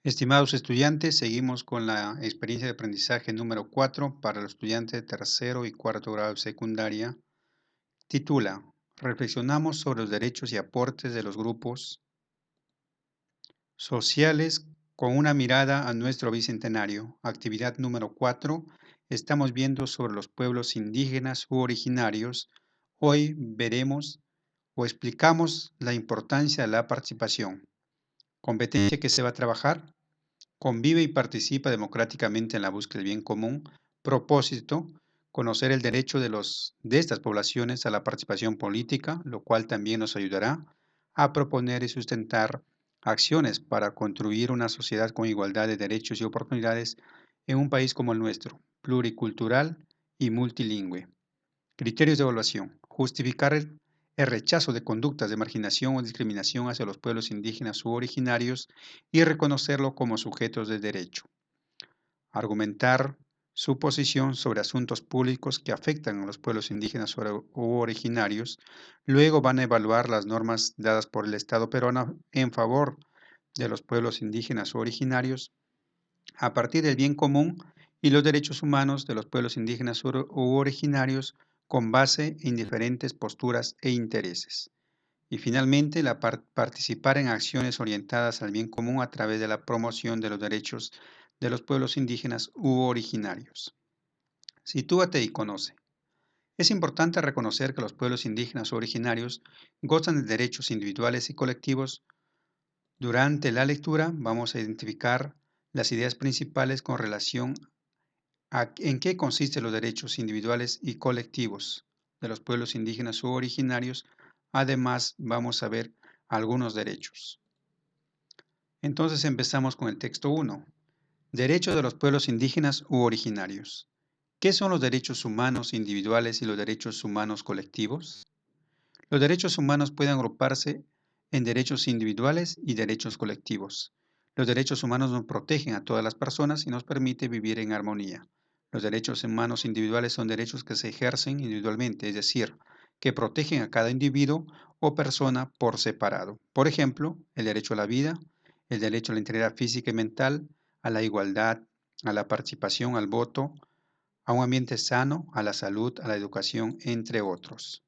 Estimados estudiantes, seguimos con la experiencia de aprendizaje número 4 para los estudiantes de tercero y cuarto grado de secundaria. Titula: Reflexionamos sobre los derechos y aportes de los grupos sociales con una mirada a nuestro bicentenario. Actividad número 4. Estamos viendo sobre los pueblos indígenas u originarios. Hoy veremos o explicamos la importancia de la participación. Competencia que se va a trabajar. Convive y participa democráticamente en la búsqueda del bien común. Propósito: conocer el derecho de estas poblaciones a la participación política, lo cual también nos ayudará a proponer y sustentar acciones para construir una sociedad con igualdad de derechos y oportunidades en un país como el nuestro, pluricultural y multilingüe. Criterios de evaluación: justificar el rechazo de conductas de marginación o discriminación hacia los pueblos indígenas u originarios y reconocerlo como sujetos de derecho. Argumentar su posición sobre asuntos públicos que afectan a los pueblos indígenas u originarios. Luego van a evaluar las normas dadas por el Estado peruano en favor de los pueblos indígenas u originarios a partir del bien común y los derechos humanos de los pueblos indígenas u originarios con base en diferentes posturas e intereses. Y finalmente, participar en acciones orientadas al bien común a través de la promoción de los derechos de los pueblos indígenas u originarios. Sitúate y conoce. Es importante reconocer que los pueblos indígenas u originarios gozan de derechos individuales y colectivos. Durante la lectura vamos a identificar las ideas principales con relación a en qué consisten los derechos individuales y colectivos de los pueblos indígenas u originarios. Además, vamos a ver algunos derechos. Entonces empezamos con el texto 1. Derechos de los pueblos indígenas u originarios. ¿Qué son los derechos humanos individuales y los derechos humanos colectivos? Los derechos humanos pueden agruparse en derechos individuales y derechos colectivos. Los derechos humanos nos protegen a todas las personas y nos permite vivir en armonía. Los derechos humanos individuales son derechos que se ejercen individualmente, es decir, que protegen a cada individuo o persona por separado. Por ejemplo, el derecho a la vida, el derecho a la integridad física y mental, a la igualdad, a la participación, al voto, a un ambiente sano, a la salud, a la educación, entre otros.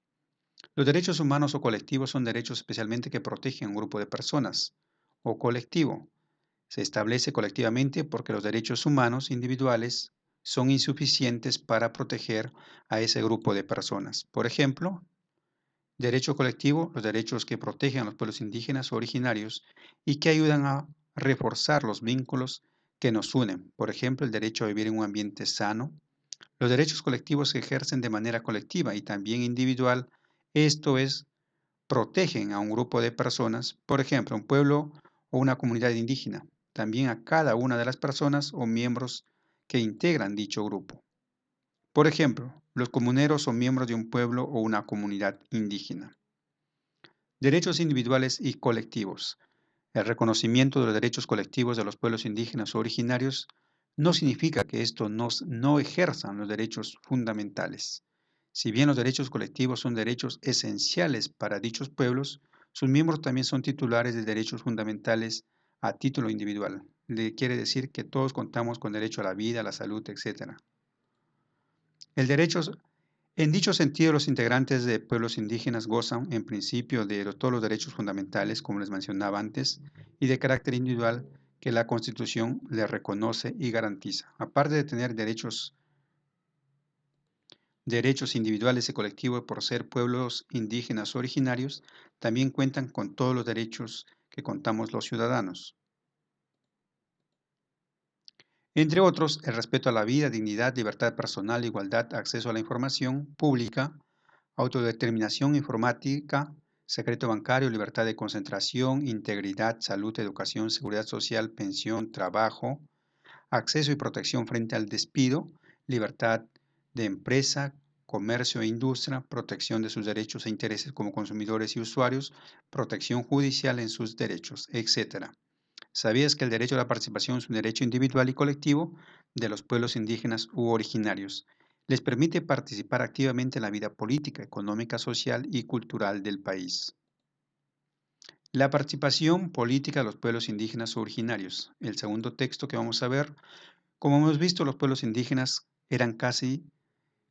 Los derechos humanos o colectivos son derechos especialmente que protegen a un grupo de personas o colectivo. Se establece colectivamente porque los derechos humanos individuales son insuficientes para proteger a ese grupo de personas. Por ejemplo, derecho colectivo, los derechos que protegen a los pueblos indígenas o originarios y que ayudan a reforzar los vínculos que nos unen. Por ejemplo, el derecho a vivir en un ambiente sano. Los derechos colectivos se ejercen de manera colectiva y también individual, esto es, protegen a un grupo de personas, por ejemplo, un pueblo o una comunidad indígena, también a cada una de las personas o miembros que integran dicho grupo. Por ejemplo, los comuneros son miembros de un pueblo o una comunidad indígena. Derechos individuales y colectivos. El reconocimiento de los derechos colectivos de los pueblos indígenas o originarios no significa que estos no ejerzan los derechos fundamentales. Si bien los derechos colectivos son derechos esenciales para dichos pueblos, sus miembros también son titulares de derechos fundamentales a título individual. Quiere decir que todos contamos con derecho a la vida, a la salud, etc. El derecho, en dicho sentido, los integrantes de pueblos indígenas gozan, en principio, de todos los derechos fundamentales, como les mencionaba antes, y de carácter individual que la Constitución les reconoce y garantiza. Aparte de tener derechos individuales y colectivos por ser pueblos indígenas originarios, también cuentan con todos los derechos que contamos los ciudadanos. Entre otros, el respeto a la vida, dignidad, libertad personal, igualdad, acceso a la información pública, autodeterminación informática, secreto bancario, libertad de concentración, integridad, salud, educación, seguridad social, pensión, trabajo, acceso y protección frente al despido, libertad de empresa, comercio e industria, protección de sus derechos e intereses como consumidores y usuarios, protección judicial en sus derechos, etc. ¿Sabías que el derecho a la participación es un derecho individual y colectivo de los pueblos indígenas u originarios? Les permite participar activamente en la vida política, económica, social y cultural del país. La participación política de los pueblos indígenas originarios. El segundo texto que vamos a ver, como hemos visto, los pueblos indígenas eran casi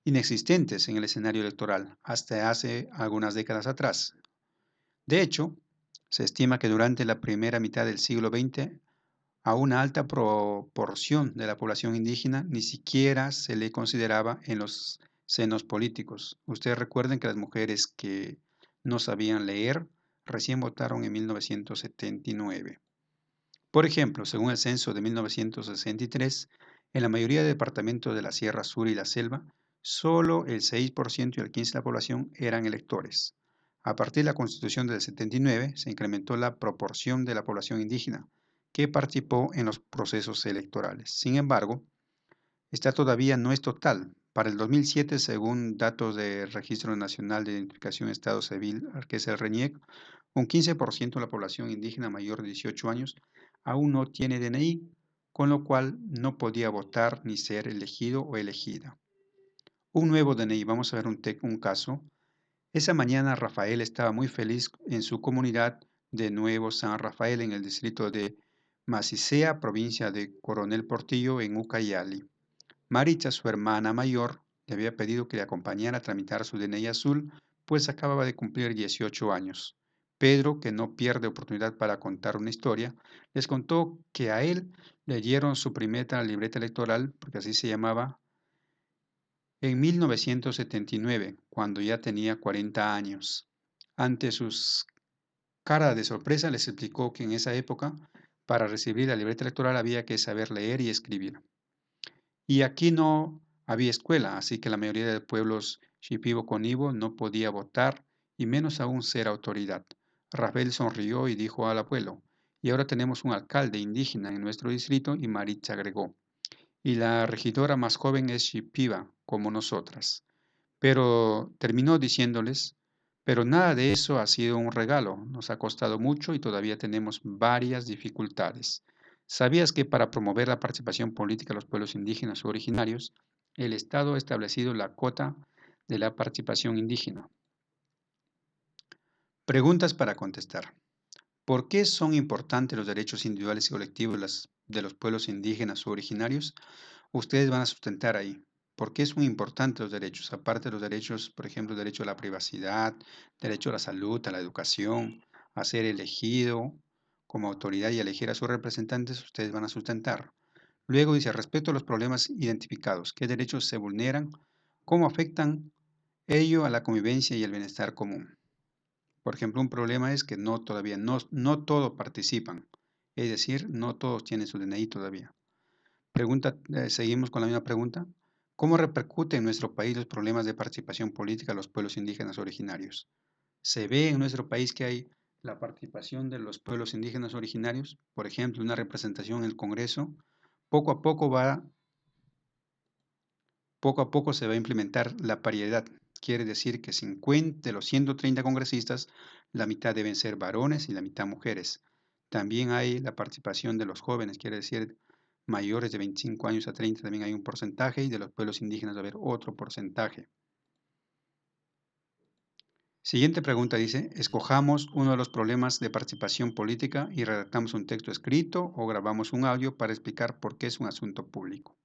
inexistentes en el escenario electoral hasta hace algunas décadas atrás. De hecho, se estima que durante la primera mitad del siglo XX a una alta proporción de la población indígena ni siquiera se le consideraba en los senos políticos. Ustedes recuerden que las mujeres que no sabían leer recién votaron en 1979. Por ejemplo, según el censo de 1963, en la mayoría de departamentos de la Sierra Sur y la Selva, solo el 6% y el 15% de la población eran electores. A partir de la Constitución del 79, se incrementó la proporción de la población indígena que participó en los procesos electorales. Sin embargo, esta todavía no es total. Para el 2007, según datos del Registro Nacional de Identificación de Estado Civil, que es el RENIEC, un 15% de la población indígena mayor de 18 años aún no tiene DNI, con lo cual no podía votar ni ser elegido o elegida. Un nuevo DNI, vamos a ver un caso. Esa mañana Rafael estaba muy feliz en su comunidad de Nuevo San Rafael en el distrito de Macicea, provincia de Coronel Portillo, en Ucayali. Maricha, su hermana mayor, le había pedido que le acompañara a tramitar su DNI azul, pues acababa de cumplir 18 años. Pedro, que no pierde oportunidad para contar una historia, les contó que a él le dieron su primera libreta electoral, porque así se llamaba, en 1979, cuando ya tenía 40 años. Ante sus cara de sorpresa, les explicó que en esa época, para recibir la libreta electoral había que saber leer y escribir. Y aquí no había escuela, así que la mayoría de pueblos shipibo-conibo no podía votar y menos aún ser autoridad. Rafael sonrió y dijo al abuelo, y ahora tenemos un alcalde indígena en nuestro distrito, y Maritza agregó, y la regidora más joven es shipiba, como nosotras. Pero terminó diciéndoles, pero nada de eso ha sido un regalo, nos ha costado mucho y todavía tenemos varias dificultades. ¿Sabías que para promover la participación política de los pueblos indígenas o originarios, el Estado ha establecido la cuota de la participación indígena? Preguntas para contestar. ¿Por qué son importantes los derechos individuales y colectivos de los pueblos indígenas o originarios? Ustedes van a sustentar ahí. ¿Por qué son importantes los derechos? Aparte de los derechos, por ejemplo, derecho a la privacidad, derecho a la salud, a la educación, a ser elegido como autoridad y elegir a sus representantes, ustedes van a sustentar. Luego dice, respecto a los problemas identificados, ¿qué derechos se vulneran? ¿Cómo afectan ello a la convivencia y el bienestar común? Por ejemplo, un problema es que todavía no todos participan, es decir, no todos tienen su DNI todavía. Seguimos con la misma pregunta. ¿Cómo repercute en nuestro país los problemas de participación política de los pueblos indígenas originarios? ¿Se ve en nuestro país que hay la participación de los pueblos indígenas originarios? Por ejemplo, una representación en el Congreso. Poco a poco se va a implementar la paridad. Quiere decir que 50 de los 130 congresistas, la mitad deben ser varones y la mitad mujeres. También hay la participación de los jóvenes, quiere decir mayores de 25 años a 30 también hay un porcentaje y de los pueblos indígenas va a haber otro porcentaje. Siguiente pregunta dice, escojamos uno de los problemas de participación política y redactamos un texto escrito o grabamos un audio para explicar por qué es un asunto público.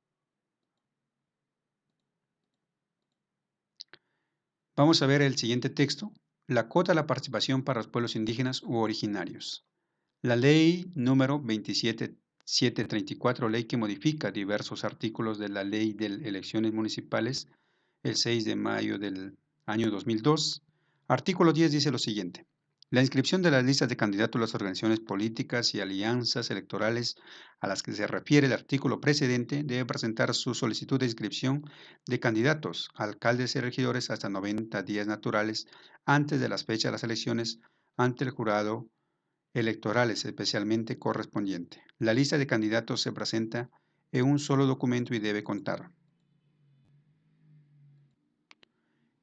Vamos a ver el siguiente texto, la cuota de la participación para los pueblos indígenas u originarios. La ley número 27734, ley que modifica diversos artículos de la ley de elecciones municipales, el 6 de mayo del año 2002. Artículo 10 dice lo siguiente. La inscripción de las listas de candidatos a las organizaciones políticas y alianzas electorales a las que se refiere el artículo precedente debe presentar su solicitud de inscripción de candidatos, alcaldes y regidores hasta 90 días naturales antes de las fechas de las elecciones ante el jurado electorales especialmente correspondiente. La lista de candidatos se presenta en un solo documento y debe contar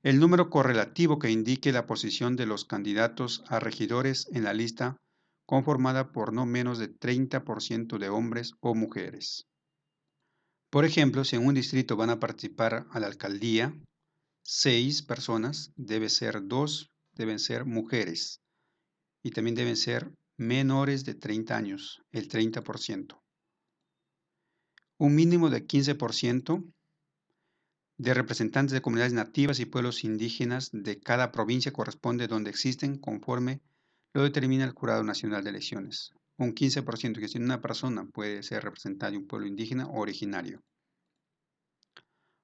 el número correlativo que indique la posición de los candidatos a regidores en la lista conformada por no menos de 30% de hombres o mujeres. Por ejemplo, si en un distrito van a participar a la alcaldía 6 personas, deben ser mujeres y también deben ser menores de 30 años, el 30%. Un mínimo de 15% de representantes de comunidades nativas y pueblos indígenas de cada provincia corresponde donde existen conforme lo determina el Jurado Nacional de Elecciones. Un 15% que si una persona puede ser representada de un pueblo indígena o originario.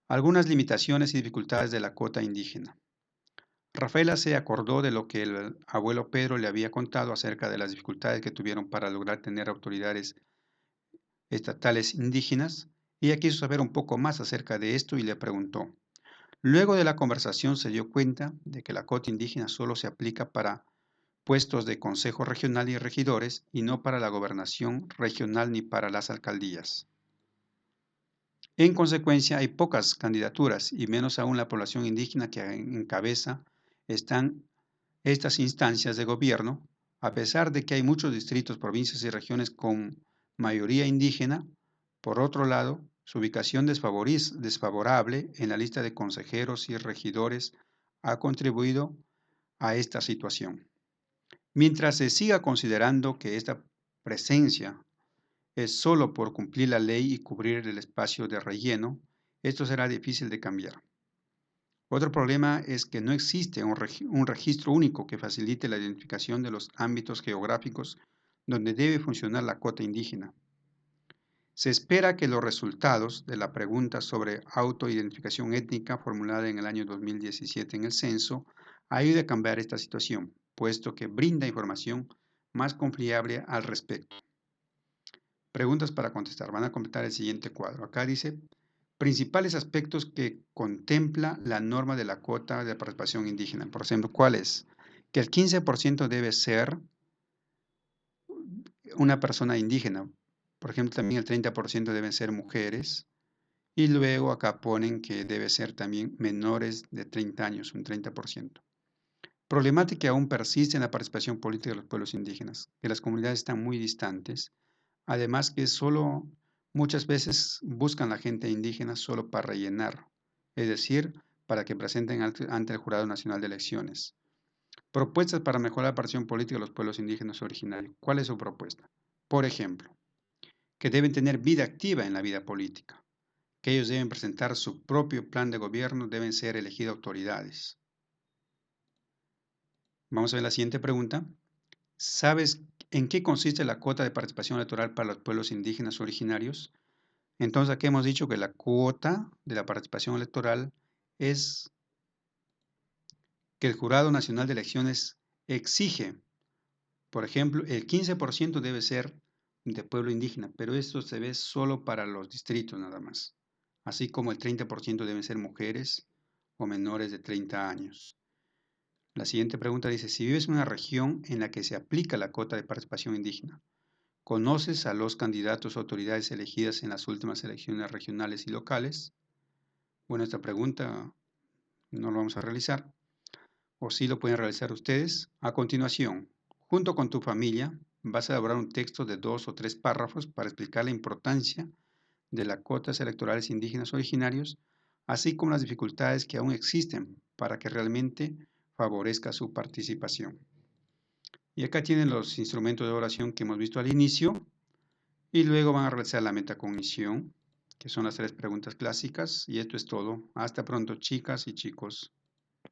Algunas limitaciones y dificultades de la cuota indígena. Rafaela se acordó de lo que el abuelo Pedro le había contado acerca de las dificultades que tuvieron para lograr tener autoridades estatales indígenas. Ella quiso saber un poco más acerca de esto y le preguntó. Luego de la conversación se dio cuenta de que la cuota indígena solo se aplica para puestos de consejo regional y regidores y no para la gobernación regional ni para las alcaldías. En consecuencia, hay pocas candidaturas y menos aún la población indígena que encabeza están estas instancias de gobierno, a pesar de que hay muchos distritos, provincias y regiones con mayoría indígena. Por otro lado, su ubicación desfavorable en la lista de consejeros y regidores ha contribuido a esta situación. Mientras se siga considerando que esta presencia es solo por cumplir la ley y cubrir el espacio de relleno, esto será difícil de cambiar. Otro problema es que no existe un registro único que facilite la identificación de los ámbitos geográficos donde debe funcionar la cuota indígena. Se espera que los resultados de la pregunta sobre autoidentificación étnica formulada en el año 2017 en el censo ayude a cambiar esta situación, puesto que brinda información más confiable al respecto. Preguntas para contestar. Van a completar el siguiente cuadro. Acá dice, principales aspectos que contempla la norma de la cuota de participación indígena. Por ejemplo, ¿cuál es? Que el 15% debe ser una persona indígena. Por ejemplo, también el 30% deben ser mujeres. Y luego acá ponen que debe ser también menores de 30 años, un 30%. Problemática que aún persiste en la participación política de los pueblos indígenas, que las comunidades están muy distantes. Además que solo muchas veces buscan la gente indígena solo para rellenar, es decir, para que presenten ante el Jurado Nacional de Elecciones. Propuestas para mejorar la participación política de los pueblos indígenas originarios. ¿Cuál es su propuesta? Por ejemplo, que deben tener vida activa en la vida política, que ellos deben presentar su propio plan de gobierno, deben ser elegidas autoridades. Vamos a ver la siguiente pregunta. ¿Sabes en qué consiste la cuota de participación electoral para los pueblos indígenas originarios? Entonces aquí hemos dicho que la cuota de la participación electoral es que el Jurado Nacional de Elecciones exige, por ejemplo, el 15% debe ser de pueblo indígena, pero esto se ve solo para los distritos nada más, así como el 30% deben ser mujeres o menores de 30 años. La siguiente pregunta dice, si vives en una región en la que se aplica la cuota de participación indígena, ¿conoces a los candidatos o autoridades elegidas en las últimas elecciones regionales y locales? Bueno, esta pregunta no lo vamos a realizar, o sí lo pueden realizar ustedes. A continuación, junto con tu familia, vas a elaborar un texto de 2 o 3 párrafos para explicar la importancia de las cuotas electorales indígenas originarios, así como las dificultades que aún existen para que realmente favorezca su participación. Y acá tienen los instrumentos de oración que hemos visto al inicio, y luego van a realizar la metacognición, que son las 3 preguntas clásicas, y esto es todo. Hasta pronto, chicas y chicos.